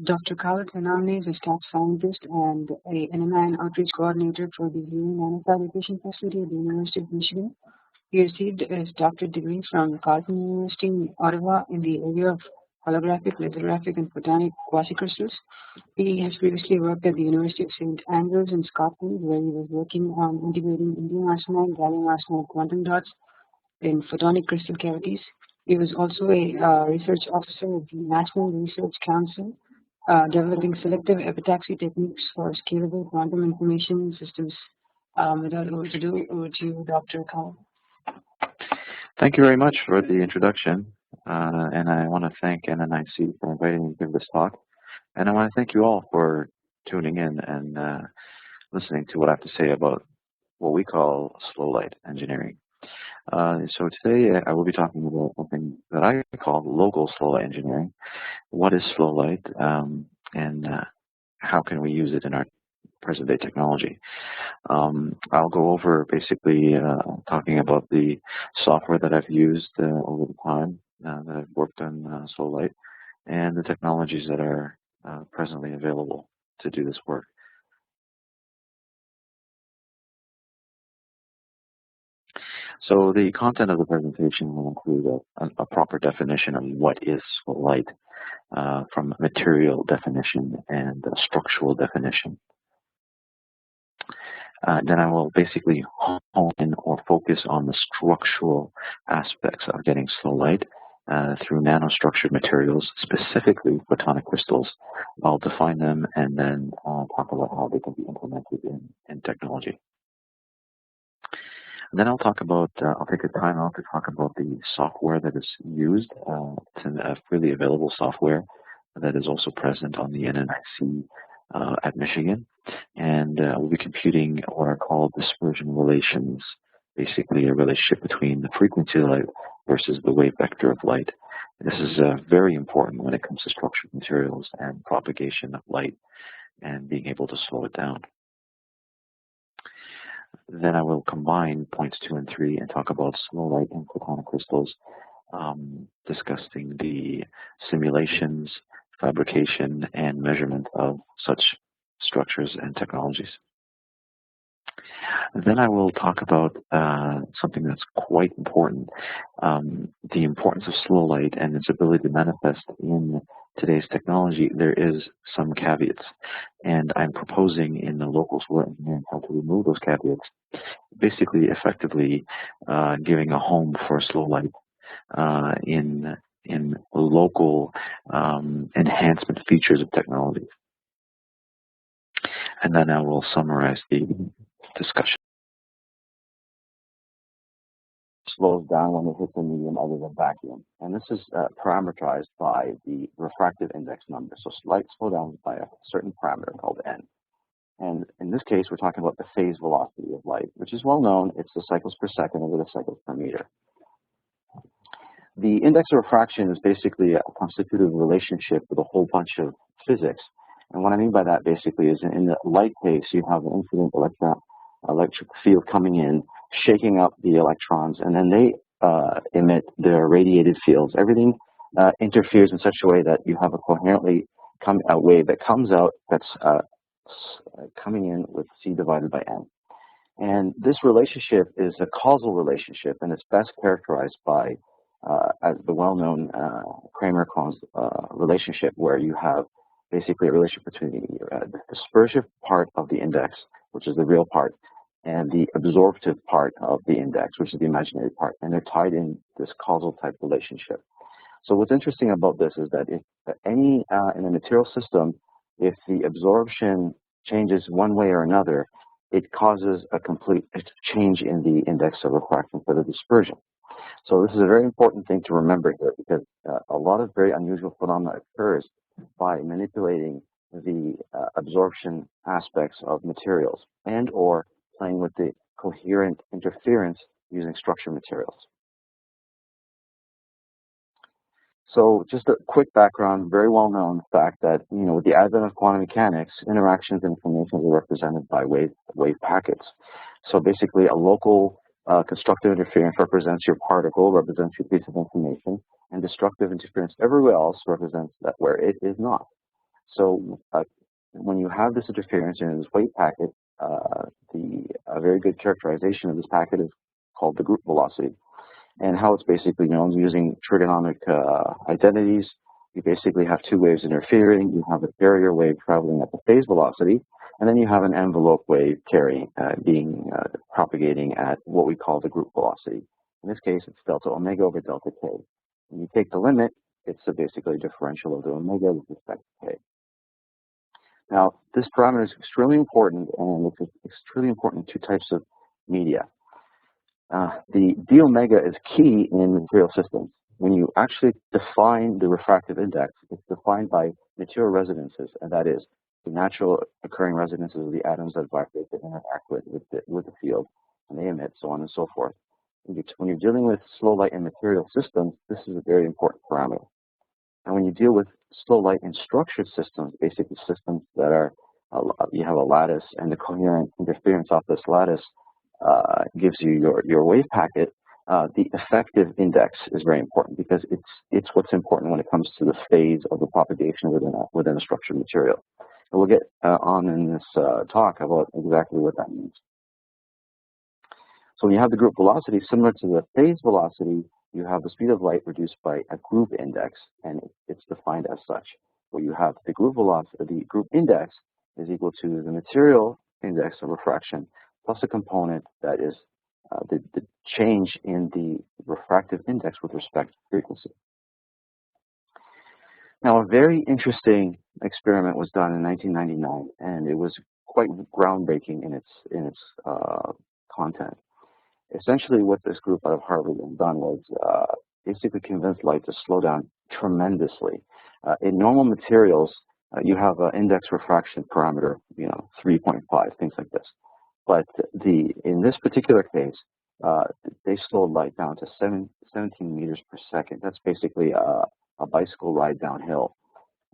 Dr. Khaled is a staff scientist and a NNIN outreach coordinator for the Lurie Nanofabrication facility at the University of Michigan. He received his doctorate degree from Carleton University in Ottawa in the area of holographic, lithographic, and photonic quasicrystals. He has previously worked at the University of St. Andrews in Scotland, where he was working on integrating indium arsenide, gallium arsenide quantum dots in photonic crystal cavities. He was also a research officer at the National Research Council, developing selective epitaxy techniques for scalable quantum information systems. Without more ado, over to you, Dr. Khaled. Thank you very much for the introduction, and I want to thank NNIC for inviting me to give this talk, and I want to thank you all for tuning in and listening to what I have to say about what we call slow light engineering. So today I will be talking about something that I call local slow light engineering. What is slow light, and how can we use it in our present day technology? I'll go over basically talking about the software that I've used over the time that I've worked on slow light, and the technologies that are presently available to do this work. So the content of the presentation will include a proper definition of what is slow light, from material definition and structural definition. Then I will basically hone in or focus on the structural aspects of getting slow light through nanostructured materials, specifically photonic crystals. I'll define them and then talk about how they can be implemented in technology. And then I'll talk about, I'll take a time out to talk about the software that is used. It's a freely available software that is also present on the NNIC at Michigan. And we'll be computing what are called dispersion relations, basically a relationship between the frequency of light versus the wave vector of light. This is very important when it comes to structured materials and propagation of light and being able to slow it down. Then I will combine points 2 and 3 and talk about slow light and photonic crystals, discussing the simulations, fabrication, and measurement of such structures and technologies. And then I will talk about something that's quite important, the importance of slow light and its ability to manifest in today's technology. There is some caveats, and I'm proposing in the local slow light engineering how to remove those caveats, basically effectively giving a home for slow light in local enhancement features of technology. And then I will summarize the discussion. Slows down when it hits a medium other than vacuum, and this is parameterized by the refractive index number. So light slows down by a certain parameter called n. And in this case, we're talking about the phase velocity of light, which is well known. It's the cycles per second over the cycles per meter. The index of refraction is basically a constitutive relationship with a whole bunch of physics. And what I mean by that basically is in the light case, you have an incident electric field coming in, shaking up the electrons, and then they emit their radiated fields. Everything interferes in such a way that you have a coherently a wave that comes out that's coming in with C divided by N. And this relationship is a causal relationship, and it's best characterized by the well-known Kramer-Krones relationship, where you have basically a relationship between the dispersive part of the index, which is the real part, and the absorptive part of the index, which is the imaginary part, and they're tied in this causal type relationship. So what's interesting about this is that if in a material system, if the absorption changes one way or another, it causes a complete change in the index of refraction for the dispersion. So this is a very important thing to remember here, because a lot of very unusual phenomena occurs by manipulating the absorption aspects of materials and or playing with the coherent interference using structured materials. So just a quick background, very well known fact that, with the advent of quantum mechanics, interactions and information are represented by wave packets. So basically a local constructive interference represents your particle, represents your piece of information, and destructive interference everywhere else represents that where it is not. So when you have this interference in this wave packet, a very good characterization of this packet is called the group velocity. And how it's basically known using trigonomic identities. You basically have two waves interfering. You have a carrier wave traveling at the phase velocity, and then you have an envelope wave propagating at what we call the group velocity. In this case, it's delta omega over delta k. When you take the limit, it's basically a differential of the omega with respect to k. Now, this parameter is extremely important, and it's extremely important in two types of media. The d omega is key in material systems. When you actually define the refractive index, it's defined by material resonances, and that is the natural occurring resonances of the atoms that vibrate, that interact with the field, and they emit, so on and so forth. When you're dealing with slow light in material systems, this is a very important parameter. And when you deal with slow light in structured systems, basically systems that are, you have a lattice, and the coherent interference off this lattice gives you your wave packet, the effective index is very important because it's what's important when it comes to the phase of the propagation within a structured material. And we'll get on in this talk about exactly what that means. So when you have the group velocity similar to the phase velocity, you have the speed of light reduced by a group index, and it's defined as such. Where you have the group velocity, the group index is equal to the material index of refraction plus a component that is the change in the refractive index with respect to frequency. Now, a very interesting experiment was done in 1999, and it was quite groundbreaking in its content. Essentially, what this group out of Harvard had done was basically convince light to slow down tremendously. In normal materials, you have an index refraction parameter, 3.5, things like this. But in this particular case, they slowed light down to 17 meters per second. That's basically a bicycle ride downhill.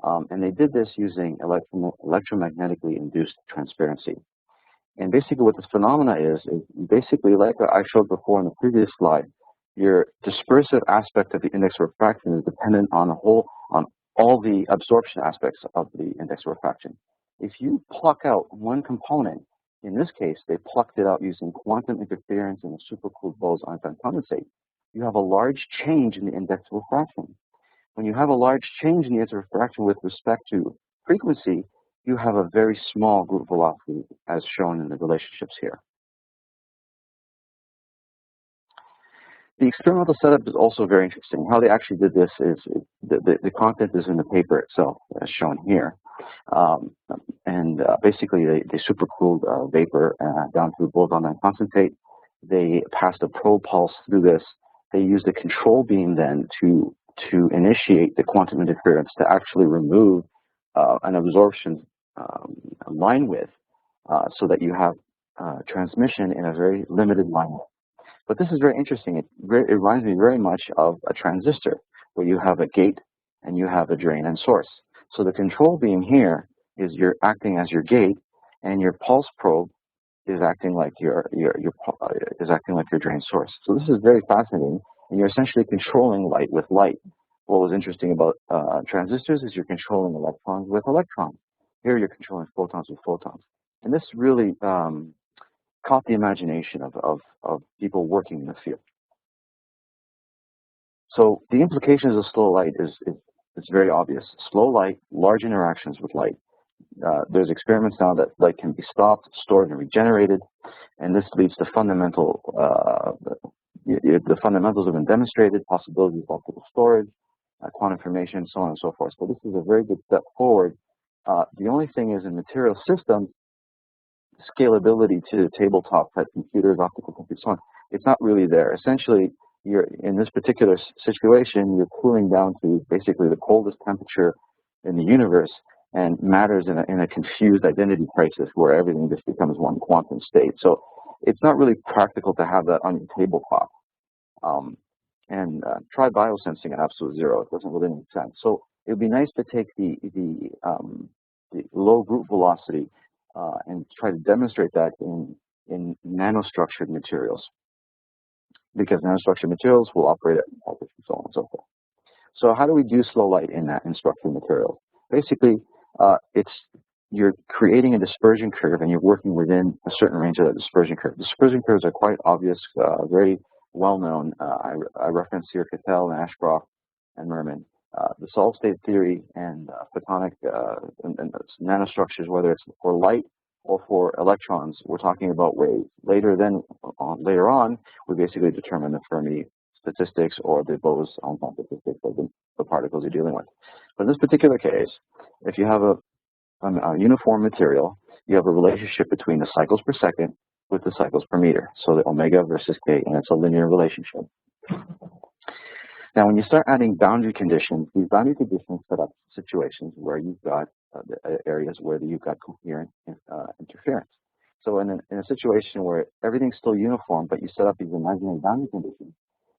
And they did this using electromagnetically induced transparency. And basically what this phenomena is basically, like I showed before in the previous slide, your dispersive aspect of the index of refraction is dependent on all the absorption aspects of the index of refraction. If you pluck out one component, in this case, they plucked it out using quantum interference in a supercooled Bose-Einstein condensate, you have a large change in the index of refraction. When you have a large change in the index of refraction with respect to frequency, you have a very small group velocity as shown in the relationships here. The experimental setup is also very interesting. How they actually did this is the content is in the paper itself, as shown here. Basically, they supercooled vapor down to Bose-Einstein condensate. They passed a probe pulse through this. They used a control beam then to initiate the quantum interference to actually remove an absorption line width so that you have transmission in a very limited line width. But this is very interesting. It reminds me very much of a transistor where you have a gate and you have a drain and source. So the control beam here is you're acting as your gate, and your pulse probe is acting like your drain source. So this is very fascinating, and you're essentially controlling light with light. What was interesting about transistors is you're controlling electrons with electrons. Here you're controlling photons with photons, and this really caught the imagination of people working in the field. So the implications of slow light is very obvious. Slow light, large interactions with light. There's experiments now that light can be stopped, stored, and regenerated, and this leads to the fundamentals have been demonstrated, possibilities of optical storage, quantum information, so on and so forth. So this is a very good step forward. The only thing is in material systems, scalability to tabletop type computers, optical computers, so on, it's not really there. Essentially, you're in this particular situation, you're cooling down to basically the coldest temperature in the universe, and matter's in a confused identity crisis where everything just becomes one quantum state. So it's not really practical to have that on your tabletop. Try biosensing at absolute zero. It doesn't really make sense. So it would be nice to take the low group velocity and try to demonstrate that in nanostructured materials, because nanostructured materials will operate at voltage and so on and so forth. So how do we do slow light in structured materials? Basically, you're creating a dispersion curve, and you're working within a certain range of that dispersion curve. Dispersion curves are quite obvious, very well known. I reference here Cattell and Ashcroft and Merman. The solid state theory and photonic and nanostructures, whether it's for light or for electrons, we're talking about waves. Later on, we basically determine the Fermi statistics or the Bose-Einstein statistics of the particles you're dealing with. But in this particular case, if you have a uniform material, you have a relationship between the cycles per second with the cycles per meter. So the omega versus k, and it's a linear relationship. Now, when you start adding boundary conditions, these boundary conditions set up situations where you've got areas where you've got coherent interference. So in a situation where everything's still uniform, but you set up these imaginary boundary conditions,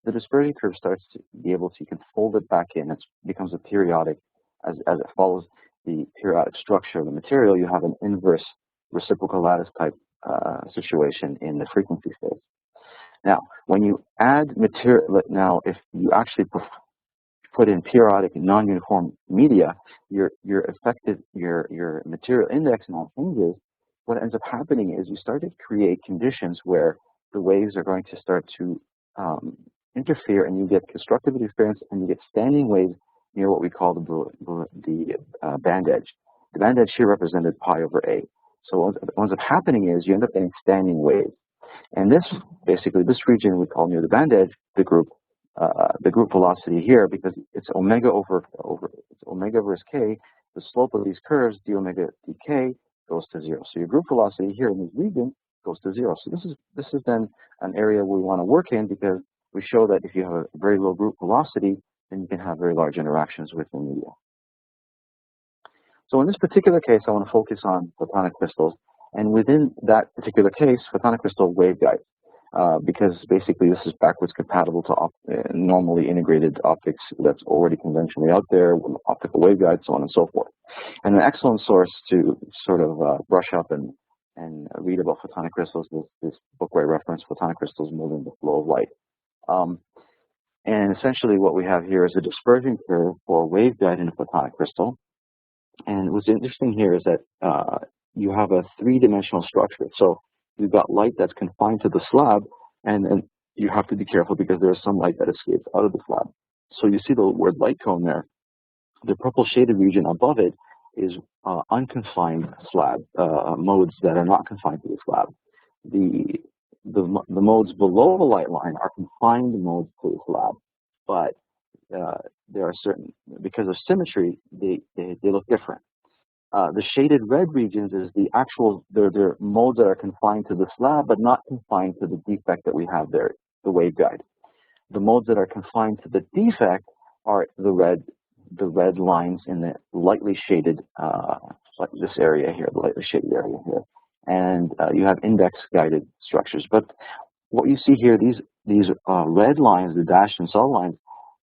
the dispersion curve starts to be able to, you can fold it back in. It becomes a periodic, as it follows the periodic structure of the material, you have an inverse reciprocal lattice type situation in the frequency space. Now, when you add material, now if you actually put in periodic and non-uniform media, your material index now changes. What ends up happening is you start to create conditions where the waves are going to start to interfere, and you get constructive interference, and you get standing waves near what we call the band edge. The band edge here represented pi over a. So what ends up happening is you end up getting standing waves. And this region we call near the band edge the group velocity here, because it's omega it's omega versus k. The slope of these curves, d omega dk, goes to 0. So your group velocity here in this region goes to 0. So this is then an area we want to work in, because we show that if you have a very low group velocity, then you can have very large interactions with the media. So in this particular case, I want to focus on photonic crystals, and within that particular case, photonic crystal waveguides, because basically this is backwards compatible to normally integrated optics that's already conventionally out there, with optical waveguides, so on and so forth. And an excellent source to sort of brush up and read about photonic crystals is this book where I reference Photonic Crystals Moving the Flow of Light. And essentially what we have here is a dispersion curve for a waveguide in a photonic crystal. And what's interesting here is that you have a three-dimensional structure. So you've got light that's confined to the slab, and then you have to be careful because there's some light that escapes out of the slab. So you see the word light cone there. The purple shaded region above it is unconfined slab, modes that are not confined to the slab. The modes below the light line are confined modes to the slab, but there are certain, because of symmetry, they look different. The shaded red regions is the actual, they're modes that are confined to the slab, but not confined to the defect that we have there, the waveguide. The modes that are confined to the defect are the red lines in the lightly shaded, like this area here, the lightly shaded area here. And you have index guided structures. But what you see here, these red lines, the dashed and solid lines,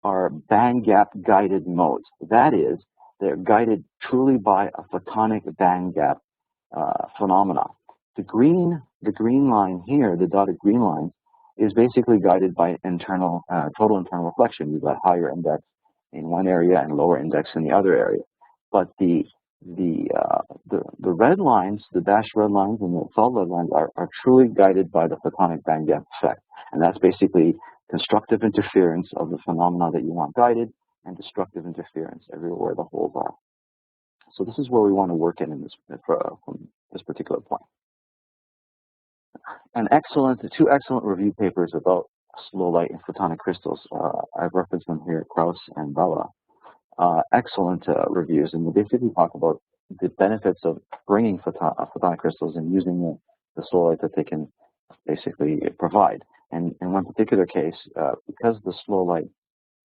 are band gap guided modes. That is, they're guided truly by a photonic band gap phenomena. The green line here, the dotted green line, is basically guided by internal total internal reflection. You've got higher index in one area and lower index in the other area. But the red lines, the dashed red lines and the solid red lines are truly guided by the photonic band gap effect. And that's basically constructive interference of the phenomena that you want guided, and destructive interference everywhere the holes are. So this is where we want to work in this from this particular point. Two excellent review papers about slow light and photonic crystals. I've referenced them here, Krauss and Bella. Excellent reviews, and they basically talk about the benefits of bringing photonic crystals and using the slow light that they can basically provide. And in one particular case, because the slow light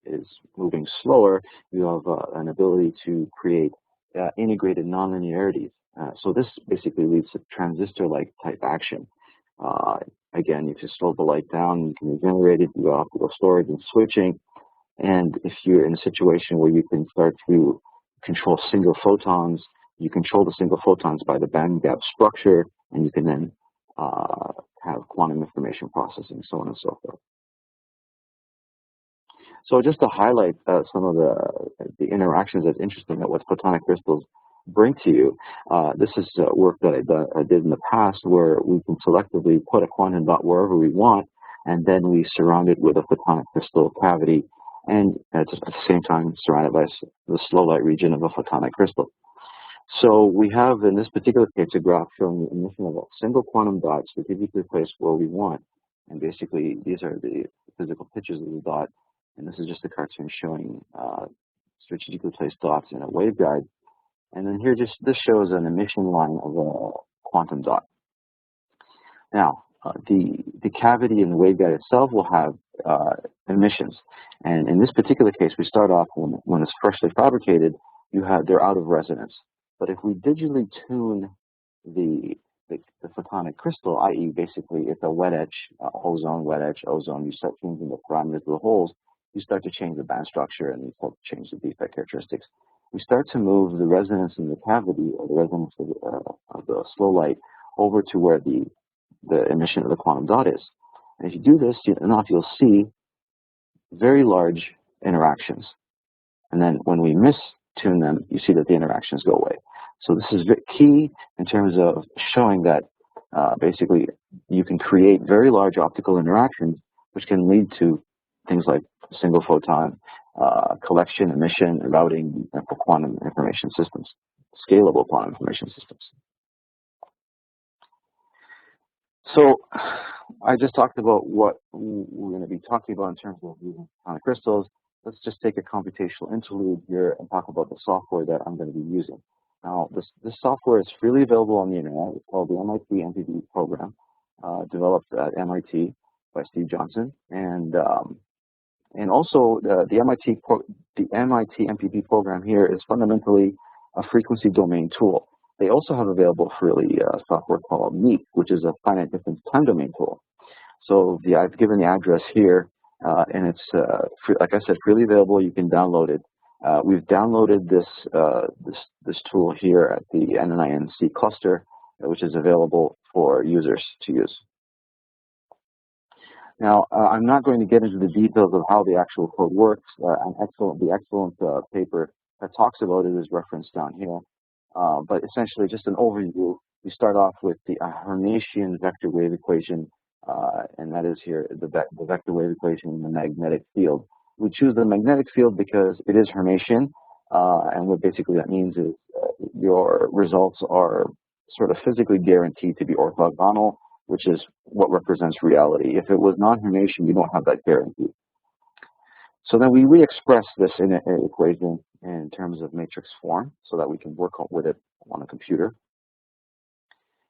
is moving slower, you have an ability to create integrated nonlinearities. So this basically leads to transistor-like type action. Again, if you slow the light down, you can regenerate it, you have optical storage and switching. And if you're in a situation where you can start to control single photons, you control the single photons by the band gap structure, and you can then have quantum information processing, so on and so forth. So just to highlight some of the interactions that's interesting with photonic crystals, bring to you. This is work that I did in the past where we can selectively put a quantum dot wherever we want, and then we surround it with a photonic crystal cavity, and at the same time surrounded by the slow light region of a photonic crystal. So we have, in this particular case, a graph showing the emission of a single quantum dot strategically placed where we want. And basically, these are the physical pictures of the dot, and this is just a cartoon showing strategically placed dots in a waveguide. And then here, this shows an emission line of a quantum dot. Now, the cavity in the waveguide itself will have emissions, and in this particular case, we start off when it's freshly fabricated. They're out of resonance. But if we digitally tune the photonic crystal, i.e., basically it's a wet etch, ozone, wet etch, ozone. You start changing the parameters of the holes. You start to change the band structure, and you start to change the defect characteristics. We start to move the resonance in the cavity, or the resonance of the slow light, over to where the emission of the quantum dot is. And if you do this enough, you'll see very large interactions. And then when we mistune them, you see that the interactions go away. So this is key in terms of showing that basically you can create very large optical interactions, which can lead to things like single photon collection, emission, routing for quantum information systems, scalable quantum information systems. So I just talked about what we're going to be talking about in terms of using photonic crystals. Let's just take a computational interlude here and talk about the software that I'm going to be using. Now, this software is freely available on the internet. It's called the MIT MPP program, developed at MIT by Steve Johnson, and also the MIT MPP program here is fundamentally a frequency domain tool. They also have available freely software called NEAT, which is a finite difference time domain tool. So I've given the address here, and it's like I said, freely available. You can download it. We've downloaded this tool here at the NNIN cluster, which is available for users to use. Now, I'm not going to get into the details of how the actual code works. The excellent paper that talks about it is referenced down here. But essentially, just an overview. We start off with the Hermitian vector wave equation, and that is here the vector wave equation in the magnetic field. We choose the magnetic field because it is Hermitian, and what basically that means is your results are sort of physically guaranteed to be orthogonal, which is what represents reality. If it was non-Hermitian, you don't have that guarantee. So then we re-express this in an equation in terms of matrix form so that we can work with it on a computer.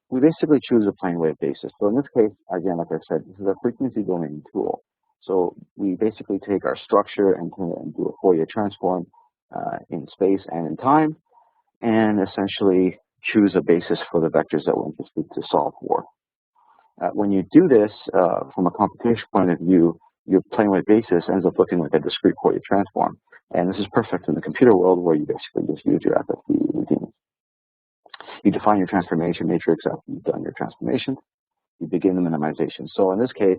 We basically choose a plane wave basis. So in this case, again, like I said, this is a frequency domain tool. So we basically take our structure and do a Fourier transform in space and in time, and essentially choose a basis for the vectors that we're interested to solve for. When you do this, from a computation point of view, your plane wave basis ends up looking like a discrete Fourier transform. And this is perfect in the computer world where you basically just use your FFT routines. You define your transformation matrix after you've done your transformations. You begin the minimization. So in this case,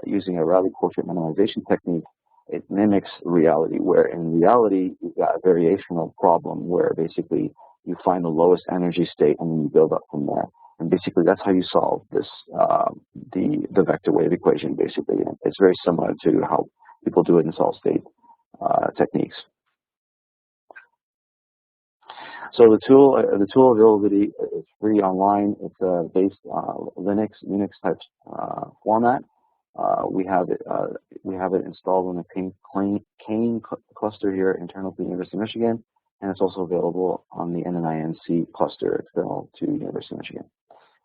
using a Rayleigh quotient minimization technique, it mimics reality, where in reality, you've got a variational problem where basically you find the lowest energy state and then you build up from there. And basically, that's how you solve this, the vector wave equation, basically. And it's very similar to how people do it in solid state techniques. So the tool availability is free online. It's based on Linux, Unix type format. We have it installed in the Cane cluster here, internal to the University of Michigan, and it's also available on the NNIN cluster external to University of Michigan.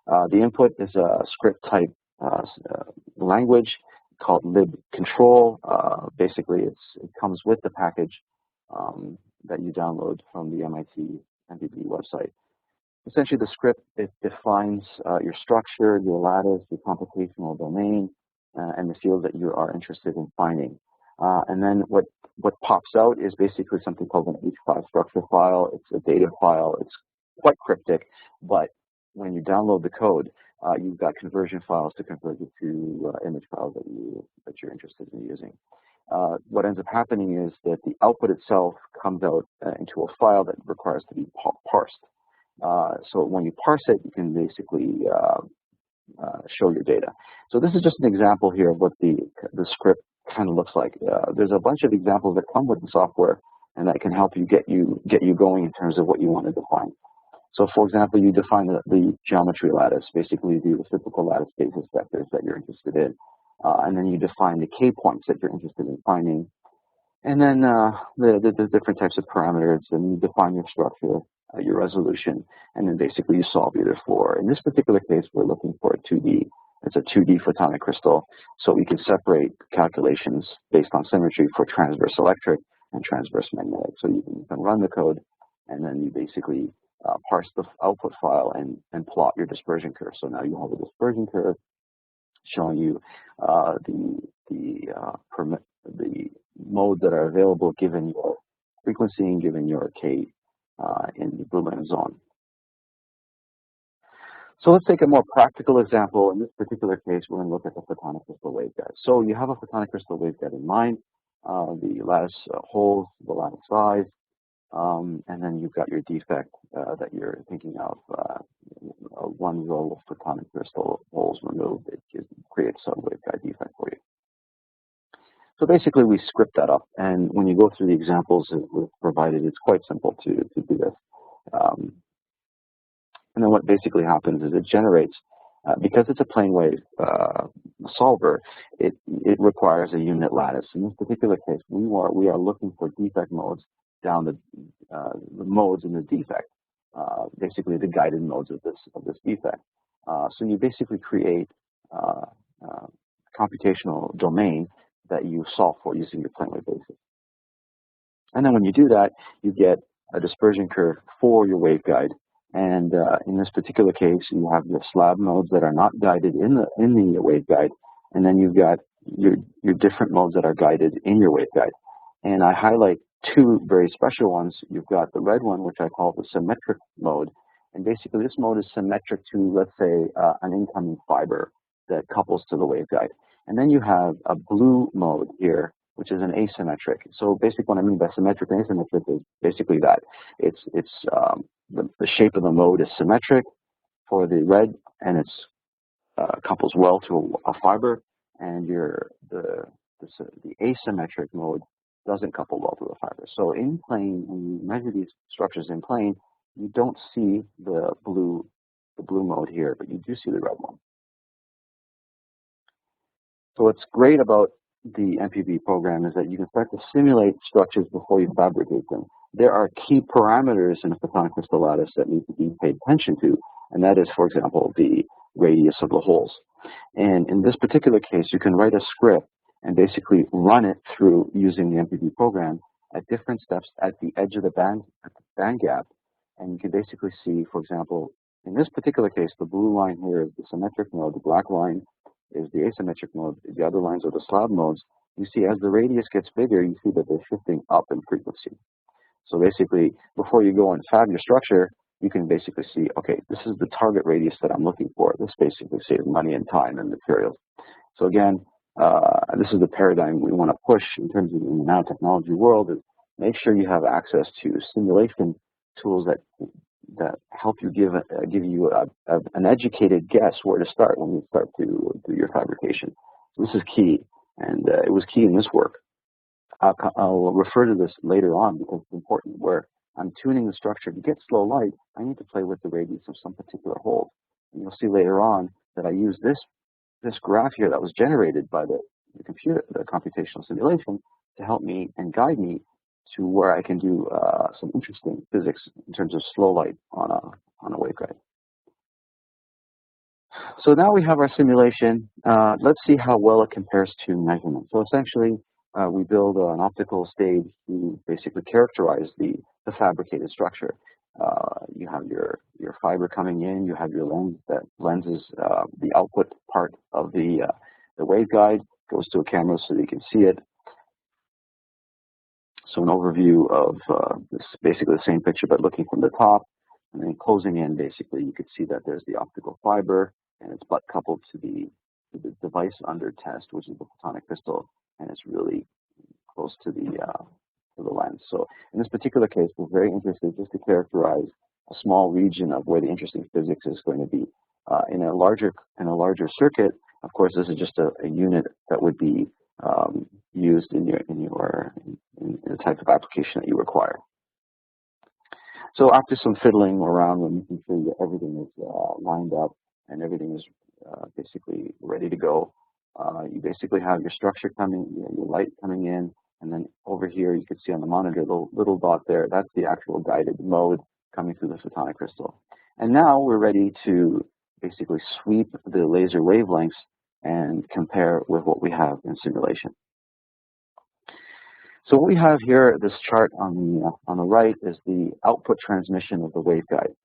The input is a script type language called libcontrol. Basically, it comes with the package that you download from the MIT MPP website. Essentially, the script, it defines your structure, your lattice, your computational domain, and the field that you are interested in finding. And then what pops out is basically something called an H5 structure file. It's a data file. It's quite cryptic, but when you download the code, you've got conversion files to convert it to image files that you're interested in using. what ends up happening is that the output itself comes out into a file that requires to be parsed. So when you parse it, you can basically show your data. So this is just an example here of what the script kind of looks like. There's a bunch of examples that come with the software, and that can help you get you going in terms of what you want to define. So, for example, you define the geometry lattice, basically the reciprocal lattice basis vectors that you're interested in, and then you define the K points that you're interested in finding, and then the different types of parameters, and you define your structure, your resolution, and then basically you solve either for. In this particular case, we're looking for a 2D. It's a 2D photonic crystal, so we can separate calculations based on symmetry for transverse electric and transverse magnetic. So you can run the code, and then you basically parse the output file and plot your dispersion curve. So now you have a dispersion curve showing you the modes that are available given your frequency and given your K in the Boolean zone. So let's take a more practical example. In this particular case, we're going to look at the photonic crystal waveguide. So you have a photonic crystal waveguide in mind, the lattice holes, the lattice size, and then you've got your defect that you're thinking of. One row of photonic crystal holes removed, it creates a waveguide defect for you. So basically, we script that up, and when you go through the examples that we've provided, it's quite simple to do this. And then what basically happens is it generates, because it's a plane wave solver, it requires a unit lattice. In this particular case, we are looking for defect modes down the modes in the defect, basically the guided modes of this defect. So you basically create a computational domain that you solve for using your plane wave basis. And then when you do that, you get a dispersion curve for your waveguide. And in this particular case, you have your slab modes that are not guided in the waveguide, and then you've got your different modes that are guided in your waveguide. And I highlight two very special ones. You've got the red one, which I call the symmetric mode, and basically this mode is symmetric to, let's say, an incoming fiber that couples to the waveguide. And then you have a blue mode here, which is an asymmetric. So basically what I mean by symmetric and asymmetric is basically that. The shape of the mode is symmetric for the red, and it's couples well to a fiber, and the asymmetric mode doesn't couple well to a fiber. So in plane, when you measure these structures in plane, you don't see the blue mode here, but you do see the red one. So what's great about the MPB program is that you can start to simulate structures before you fabricate them. There are key parameters in a photonic crystal lattice that need to be paid attention to, and that is, for example, the radius of the holes. And in this particular case, you can write a script and basically run it through using the MPB program at different steps at the edge of the band gap. And you can basically see, for example, in this particular case, the blue line here is the symmetric mode, the black line is the asymmetric mode, the other lines are the slab modes. You see as the radius gets bigger, you see that they're shifting up in frequency. So basically, before you go and fab your structure, you can basically see, okay, this is the target radius that I'm looking for. This basically saves money and time and materials. So again, this is the paradigm we want to push in terms of the nanotechnology world, is make sure you have access to simulation tools that help you give you an educated guess where to start when you start to do your fabrication. So this is key, and it was key in this work. I'll refer to this later on because it's important. Where I'm tuning the structure to get slow light, I need to play with the radius of some particular holes. And you'll see later on that I use this graph here that was generated by the computer, the computational simulation, to help me and guide me to where I can do some interesting physics in terms of slow light on a waveguide. So now we have our simulation. Let's see how well it compares to measurement. So essentially, we build an optical stage to basically characterize the fabricated structure. You have your fiber coming in. You have your lens that lenses the output part of the waveguide, goes to a camera so that you can see it. So an overview of this, basically the same picture, but looking from the top, and then closing in. Basically, you can see that there's the optical fiber, and it's butt coupled to the device under test, which is the photonic crystal, and it's really close to the lens. So in this particular case, we're very interested just to characterize a small region of where the interesting physics is going to be. In a larger circuit, of course, this is just a unit that would be used in the type of application that you require. So after some fiddling around and making sure that everything is lined up and everything is basically ready to go, you basically have your structure coming, your light coming in, and then over here you can see on the monitor the little dot there. That's the actual guided mode coming through the photonic crystal. And now we're ready to basically sweep the laser wavelengths and compare with what we have in simulation. So what we have here, this chart on the right, is the output transmission of the waveguide.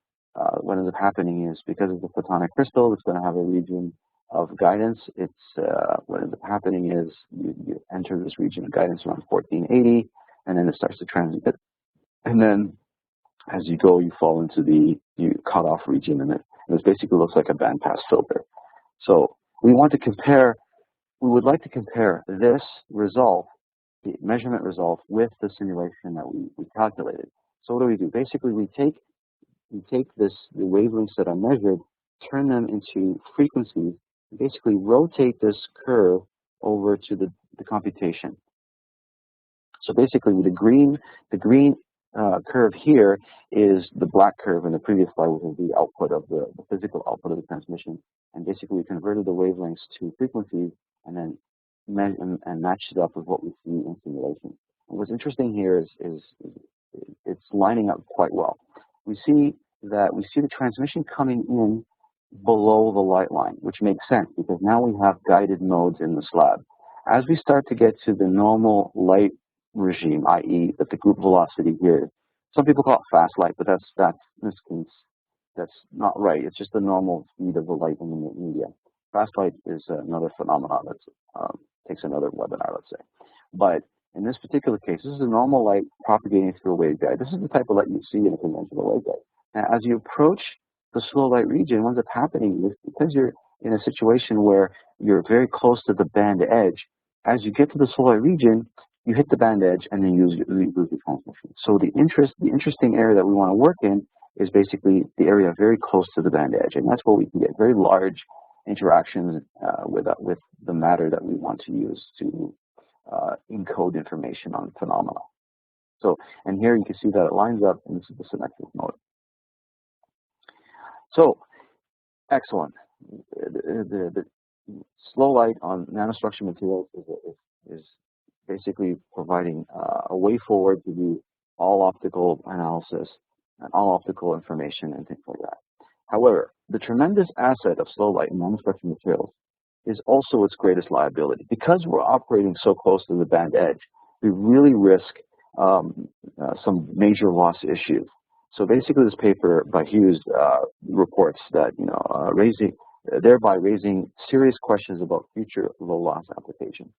What ends up happening is, because of the photonic crystal, it's going to have a region of guidance. What ends up happening is you enter this region of guidance around 1480, and then it starts to transmit. And then as you go, you fall into the cutoff region, and this basically looks like a bandpass filter. So we would like to compare this result, the measurement result, with the simulation that we calculated. So what do? Basically, we take the wavelengths that are measured, turn them into frequencies, and basically rotate this curve over to the computation. So basically, the green curve here is the black curve in the previous slide, which is the output of the physical output of the transmission. And basically, we converted the wavelengths to frequencies and then matched it up with what we see in simulation. And what's interesting here is it's lining up quite well. We see the transmission coming in below the light line, which makes sense because now we have guided modes in the slab. As we start to get to the normal light regime, i.e. that the group velocity here, some people call it fast light, but that's not right. It's just the normal speed of the light in the media. Fast light is another phenomenon that takes another webinar, let's say. But in this particular case, this is a normal light propagating through a waveguide. This is the type of light you see in a conventional waveguide. Now, as you approach the slow light region, what ends up happening is, because you're in a situation where you're very close to the band edge, as you get to the slow light region, you hit the band edge and then you lose the transmission. So the interesting area that we want to work in is basically the area very close to the band edge, and that's where we can get very large interactions with the matter that we want to use to encode information on phenomena. So, and here you can see that it lines up, and this is the symmetric mode. So, excellent. The slow light on nanostructured materials is basically providing a way forward to do all optical analysis and all optical information and things like that. However, the tremendous asset of slow light in nanostructured materials is also its greatest liability. Because we're operating so close to the band edge, we really risk some major loss issues. So basically, this paper by Behrouz reports that thereby raising serious questions about future low loss applications.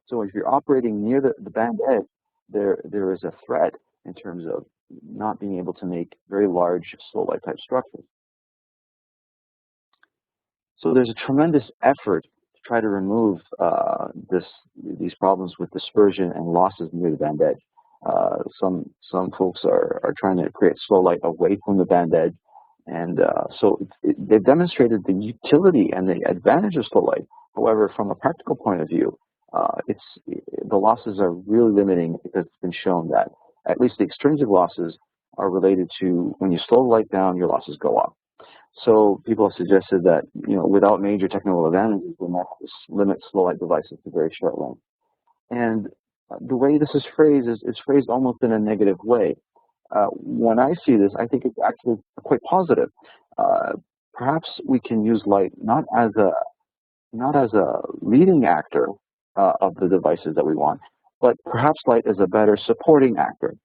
So if you're operating near the band edge, there is a threat in terms of not being able to make very large slow light type structures. So there's a tremendous effort to try to remove these problems with dispersion and losses near the band edge. Some folks are trying to create slow light away from the band edge, and so they've demonstrated the utility and the advantage of slow light. However, from a practical point of view, the losses are really limiting, because it's been shown that at least the extrinsic losses are related to when you slow the light down, your losses go up. So people have suggested that without major technical advantages, we might have to limit slow light devices to very short length. And the way this is phrased is phrased almost in a negative way. When I see this, I think it's actually quite positive. Perhaps we can use light not as a leading actor of the devices that we want, but perhaps light as a better supporting actor.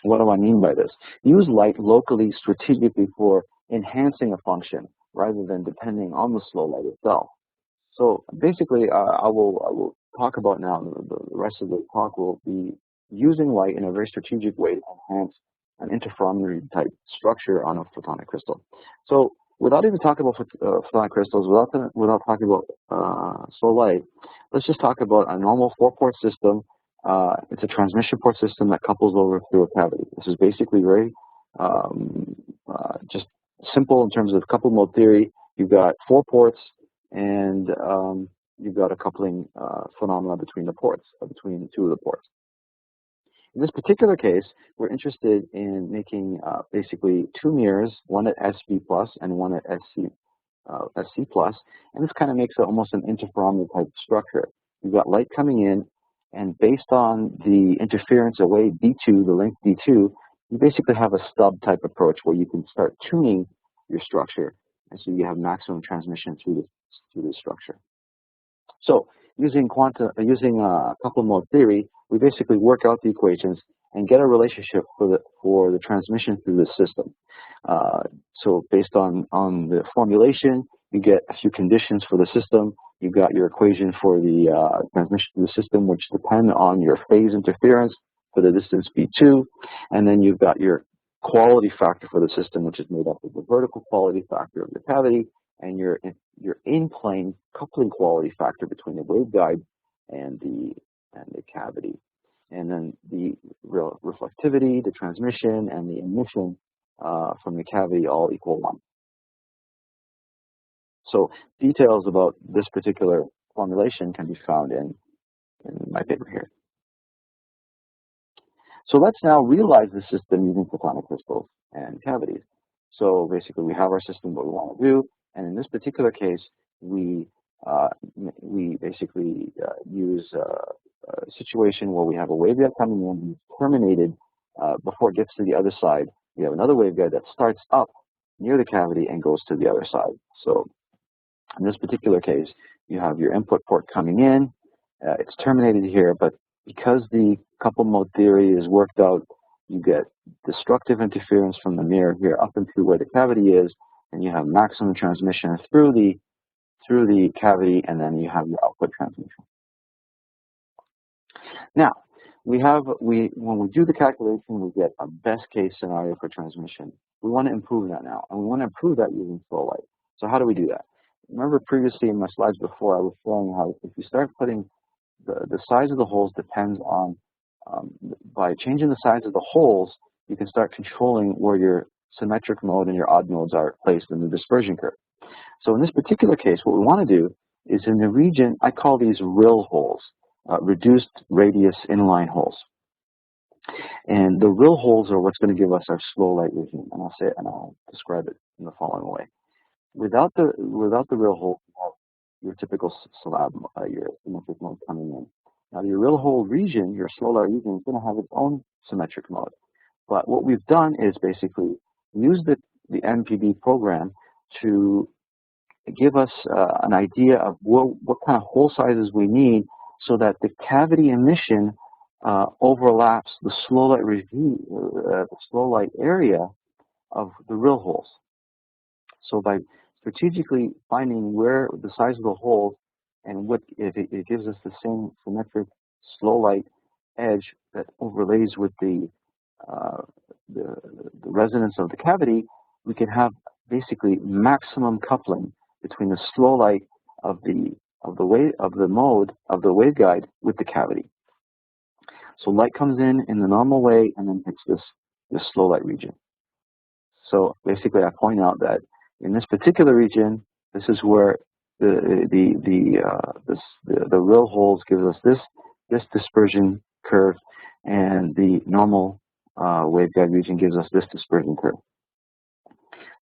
What do I mean by this? Use light locally, strategically, for enhancing a function rather than depending on the slow light itself. So basically, I will talk about now, the rest of the talk will be using light in a very strategic way to enhance an interferometry type structure on a photonic crystal. So without even talking about photonic crystals, without talking about slow light, let's just talk about a normal 4-port system It's a transmission port system that couples over through a cavity. This is basically very just simple in terms of coupled mode theory. You've got 4 ports, and you've got a coupling phenomena between the ports, between 2 of the ports. In this particular case, we're interested in making basically 2 mirrors, one at SB plus and one at SC plus, and this kind of makes it almost an interferometer type structure. You've got light coming in, and based on the interference away D2, the length D2, you basically have a stub type approach where you can start tuning your structure, and so you have maximum transmission through the structure. So using coupled mode theory, we basically work out the equations and get a relationship for the transmission through the system. So based on the formulation, you get a few conditions for the system. You've got your equation for the transmission through the system, which depend on your phase interference for the distance B2, and then you've got your quality factor for the system, which is made up of the vertical quality factor of the cavity and your in-plane coupling quality factor between the waveguide and the cavity, and then the reflectivity, the transmission, and the emission from the cavity all equal 1. So details about this particular formulation can be found in my paper here. So let's now realize the system using photonic crystals and cavities. So basically, we have our system, what we want to do, and in this particular case, we basically use a situation where we have a waveguide coming in and terminated before it gets to the other side. We have another waveguide that starts up near the cavity and goes to the other side. So in this particular case, you have your input port coming in. It's terminated here, but because the coupled mode theory is worked out, you get destructive interference from the mirror here up into where the cavity is, and you have maximum transmission through the cavity, and then you have your output transmission. Now, when we do the calculation, we get a best case scenario for transmission. We want to improve that now, and we want to improve that using slow light. So how do we do that? Remember previously in my slides before, I was showing how if you start putting the size of the holes depends on, by changing the size of the holes, you can start controlling where your symmetric mode and your odd modes are placed in the dispersion curve. So in this particular case, what we want to do is in the region, I call these RIL holes, reduced radius inline holes. And the RIL holes are what's going to give us our slow light regime, and I'll describe it in the following way. Without the RIL hole, you have your typical slab, your symmetric mode coming in. Now your RIL hole region, your slow light region, is going to have its own symmetric mode. But what we've done is basically use the MPB program to give us an idea of what kind of hole sizes we need so that the cavity emission overlaps the slow light regime, the slow light area of the RIL holes. So by strategically finding where the size of the hole and what it gives us the same symmetric slow light edge that overlays with the resonance of the cavity, we can have basically maximum coupling between the slow light of the waveguide with the cavity. So light comes in the normal way and then hits this slow light region. So basically, I point out that in this particular region, this is where the RIL holes gives us this dispersion curve, and the normal waveguide region gives us this dispersion curve.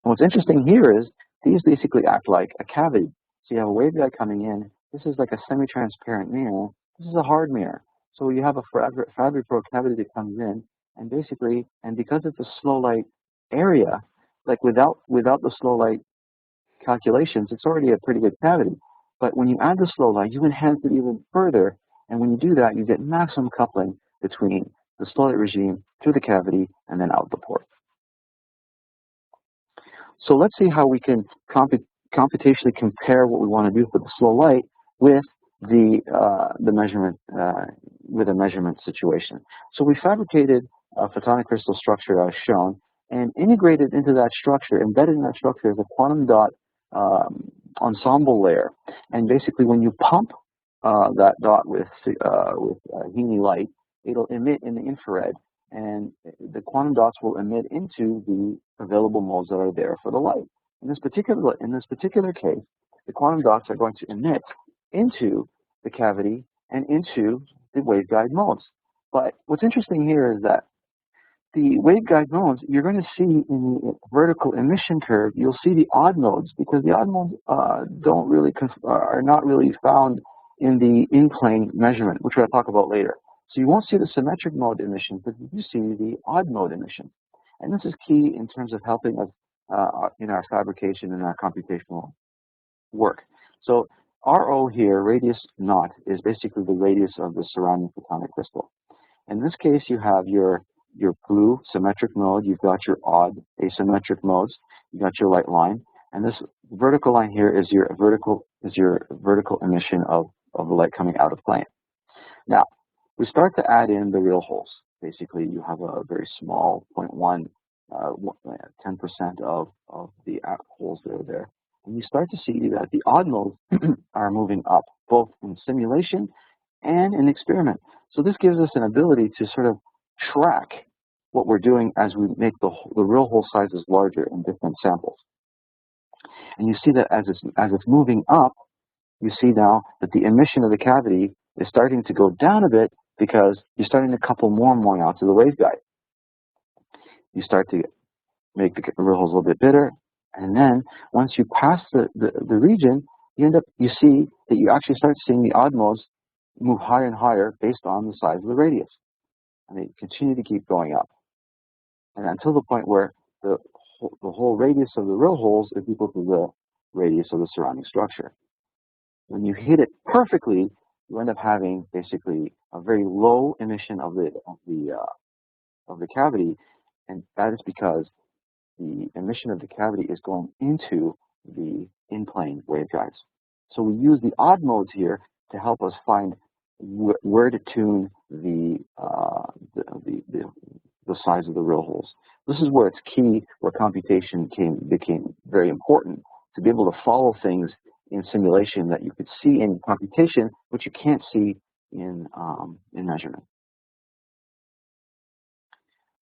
And what's interesting here is these basically act like a cavity. So you have a waveguide coming in. This is like a semi-transparent mirror. This is a hard mirror. So you have a Fabry-Pro cavity that comes in, and basically, and because it's a slow light area, like without the slow light calculations, it's already a pretty good cavity. But when you add the slow light, you enhance it even further, and when you do that, you get maximum coupling between the slow light regime through the cavity and then out the port. So let's see how we can computationally compare what we want to do for the slow light with the measurement with a measurement situation. So we fabricated a photonic crystal structure as shown, and integrated into that structure, embedded in that structure, is a quantum dot ensemble layer. And basically, when you pump that dot with Heaney light, it'll emit in the infrared, and the quantum dots will emit into the available modes that are there for the light. In this particular case, the quantum dots are going to emit into the cavity and into the waveguide modes. But what's interesting here is that the waveguide modes, you're going to see in the vertical emission curve, you'll see the odd modes, because the odd modes are not really found in the in-plane measurement, which we'll talk about later. So you won't see the symmetric mode emission, but you see the odd mode emission. And this is key in terms of helping us in our fabrication and our computational work. So RO here, radius naught, is basically the radius of the surrounding photonic crystal. In this case, you have your blue symmetric mode, you've got your odd asymmetric modes, you've got your light line, and this vertical line here is your vertical emission of the light coming out of plane. Now, we start to add in the real holes. Basically, you have a very small 0.1, 10% of the holes that are there. And you start to see that the odd modes are moving up, both in simulation and in experiment. So this gives us an ability to sort of track what we're doing as we make the real hole sizes larger in different samples. And you see that as it's moving up, you see now that the emission of the cavity is starting to go down a bit because you're starting to couple more and more out to the waveguide. You start to make the real holes a little bit bigger, and then once you pass the region, you see that you actually start seeing the odd modes move higher and higher based on the size of the radius. And they continue to keep going up. And until the point where the whole radius of the real holes is equal to the radius of the surrounding structure. When you hit it perfectly, you end up having basically a very low emission of the cavity, and that is because the emission of the cavity is going into the in-plane waveguides. So we use the odd modes here to help us find where to tune the size of the real holes. This is where it's key, where computation became very important, to be able to follow things in simulation that you could see in computation, but you can't see in measurement.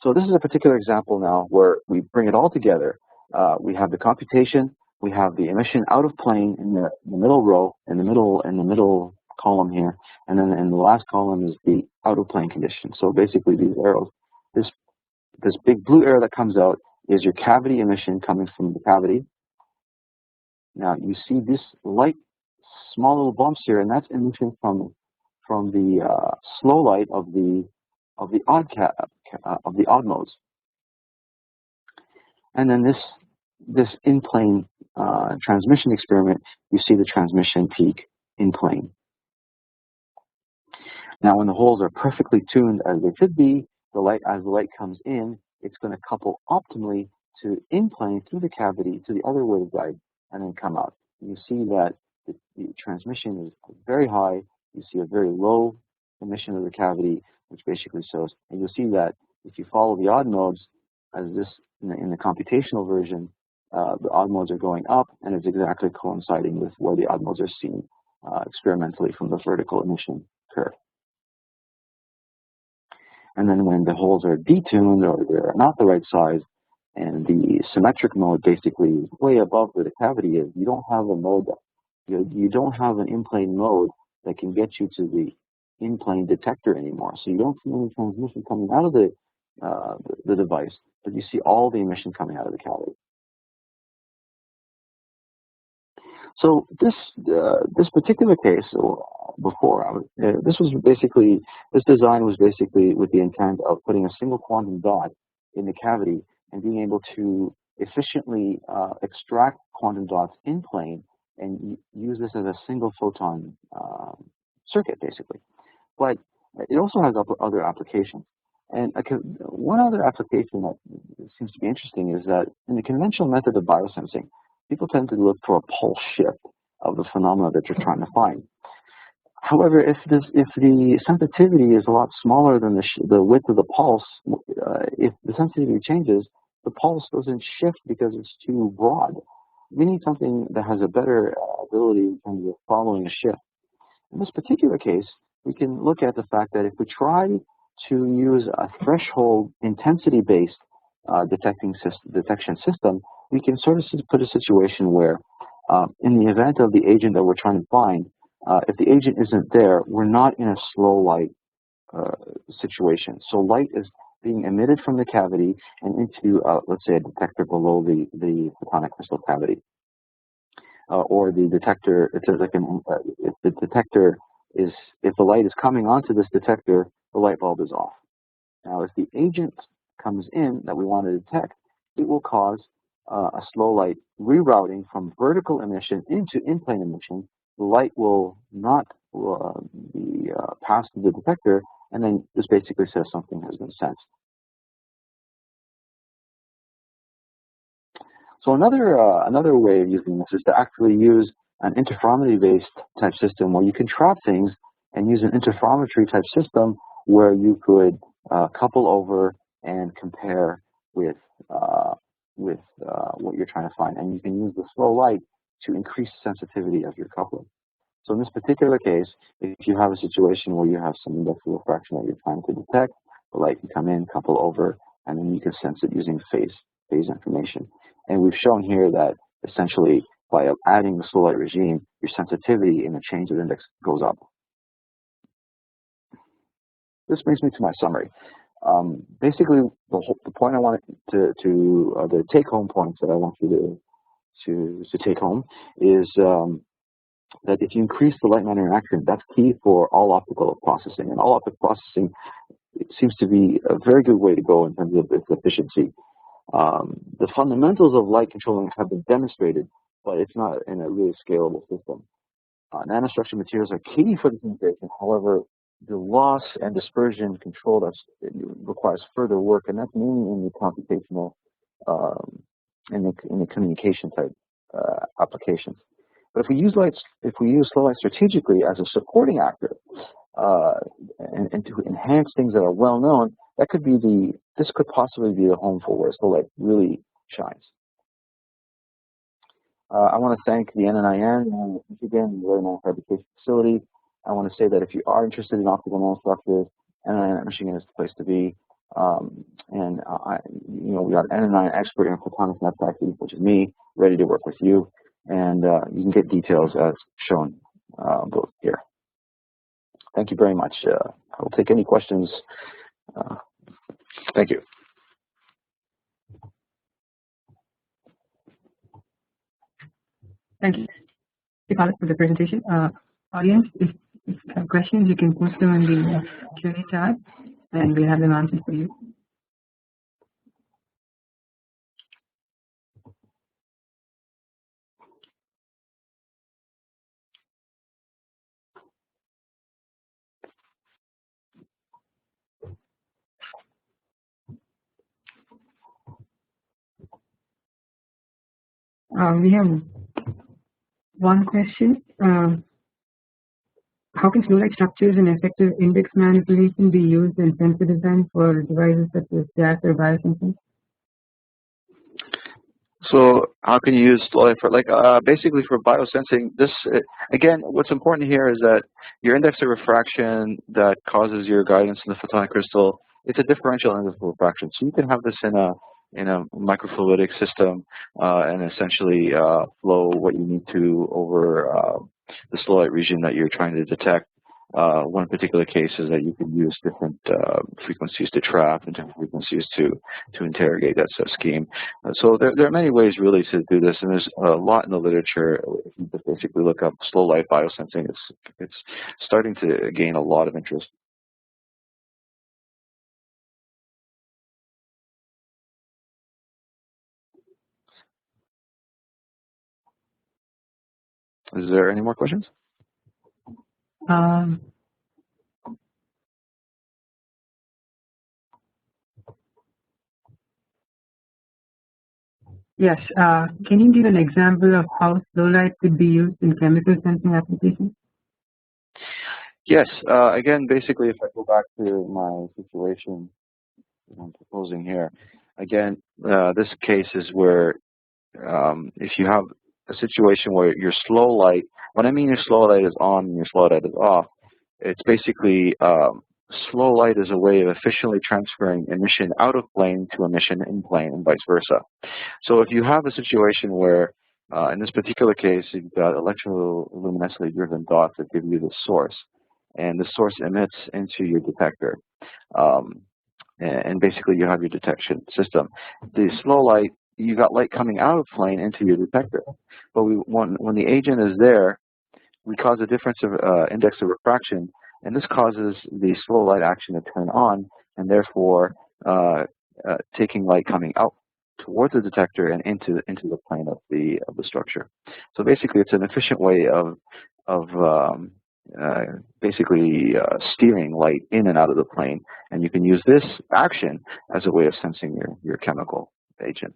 So this is a particular example now where we bring it all together. We have the computation, we have the emission out of plane in the middle row, in the middle column here, and then in the last column is the out of plane condition. So basically these arrows, this big blue arrow that comes out is your cavity emission coming from the cavity. Now you see this light, small little bumps here, and that's emission from the slow light of the odd modes. And then this in plane transmission experiment, you see the transmission peak in plane. Now, when the holes are perfectly tuned as they should be, as the light comes in, it's going to couple optimally to in plane through the cavity to the other waveguide and then come out. You see that the transmission is very high. You see a very low emission of the cavity, which basically shows, and you'll see that if you follow the odd modes, as this in the computational version, the odd modes are going up, and it's exactly coinciding with where the odd modes are seen experimentally from the vertical emission curve. And then when the holes are detuned or they're not the right size, and the symmetric mode basically is way above where the cavity is, you don't have a mode, you don't have an in-plane mode that can get you to the in-plane detector anymore. So you don't see any transmission coming out of the device, but you see all the emission coming out of the cavity. So this particular case, this design was basically with the intent of putting a single quantum dot in the cavity and being able to efficiently extract quantum dots in plane and use this as a single photon circuit, basically. But it also has other applications. And one other application that seems to be interesting is that in the conventional method of biosensing, people tend to look for a pulse shift of the phenomena that you're trying to find. However, if the sensitivity is a lot smaller than the width of the pulse, if the sensitivity changes, the pulse doesn't shift because it's too broad. We need something that has a better ability in terms of following a shift. In this particular case, we can look at the fact that if we try to use a threshold intensity-based detection system, we can sort of put a situation where, in the event of the agent that we're trying to find, if the agent isn't there, we're not in a slow light situation. So light is being emitted from the cavity and into, let's say, a detector below the photonic crystal cavity. Or the detector, it's like if the detector is, if the light is coming onto this detector, the light bulb is off. Now, if the agent comes in that we want to detect, it will cause a slow light rerouting from vertical emission into in-plane emission. The light will not be passed to the detector, and then this basically says something has been sensed. So another way of using this is to actually use an interferometry-based type system where you can trap things and use an interferometry type system where you could couple over and compare with what you're trying to find, and you can use the slow light to increase sensitivity of your coupling. So in this particular case, if you have a situation where you have some inductive refraction that you're trying to detect, the light can come in, couple over, and then you can sense it using phase information. And we've shown here that essentially by adding the slow light regime, your sensitivity in the change of index goes up. This brings me to my summary. Basically, the point I wanted the take-home points that I want you to take home is that if you increase the light matter interaction, that's key for all optical processing. And all optical processing, it seems to be a very good way to go in terms of its efficiency. The fundamentals of light controlling have been demonstrated, but it's not in a really scalable system. Nanostructured materials are key for this integration. However, the loss and dispersion control requires further work, and that's mainly in the computational, in the communication type applications. But if we use slow light strategically as a supporting actor, and to enhance things that are well known, this could possibly be the home for where slow light really shines. I want to thank the NNIN, Michigan, the Nanofabrication facility. I want to say that if you are interested in optical nanostructures, NNIN at Michigan is the place to be. We got an NNIN expert in photonic net factory, which is me, ready to work with you. And you can get details as shown both here. Thank you very much. I will take any questions. Thank you. Thank you, Khaled, for the presentation. Audience, if you have questions, you can post them in the Q&A tab, and we'll have them answered for you. We have one question. How can slow light structures and effective index manipulation be used in sensor design for devices such as gas or biosensing? So how can you use slow light for, basically for biosensing? This, again, what's important here is that your index of refraction that causes your guidance in the photonic crystal, it's a differential index of refraction. So you can have this in a microfluidic system and essentially flow what you need to over the slow light region that you're trying to detect. One particular case is that you can use different frequencies to trap and different frequencies to interrogate that scheme. So there are many ways really to do this, and there's a lot in the literature. If you just basically look up slow light biosensing, it's starting to gain a lot of interest. Is there any more questions? Yes. Can you give an example of how slow light could be used in chemical sensing applications? Yes. Again, basically, if I go back to my situation that I'm proposing here, again, this case is where if you have a situation where your slow light When I mean your slow light is on and your slow light is off, it's basically slow light is a way of efficiently transferring emission out of plane to emission in plane and vice versa. So if you have a situation where, in this particular case, you've got electroluminescently driven dots that give you the source, and the source emits into your detector. And basically you have your detection system. The slow light, you got light coming out of plane into your detector. But when the agent is there, we cause a difference of index of refraction, and this causes the slow light action to turn on, and therefore taking light coming out towards the detector and into the plane of the structure. So basically, it's an efficient way of basically steering light in and out of the plane, and you can use this action as a way of sensing your chemical agent.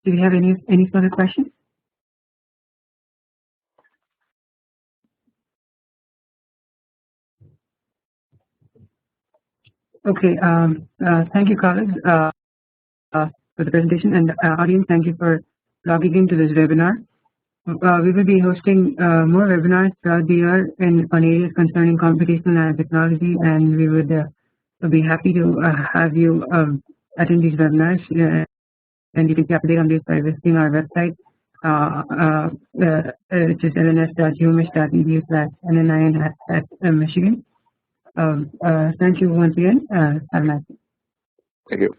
Do you have any further questions? Okay. Thank you, Khaled, for the presentation, and audience, thank you for logging into this webinar. We will be hosting more webinars throughout the year on areas concerning computational nanotechnology, and we would be happy to have you attend these webinars. And you can get update on this by visiting our website, which is lns.umich.edu/NNIN at Michigan. Thank you once again. Have a nice day. Thank you.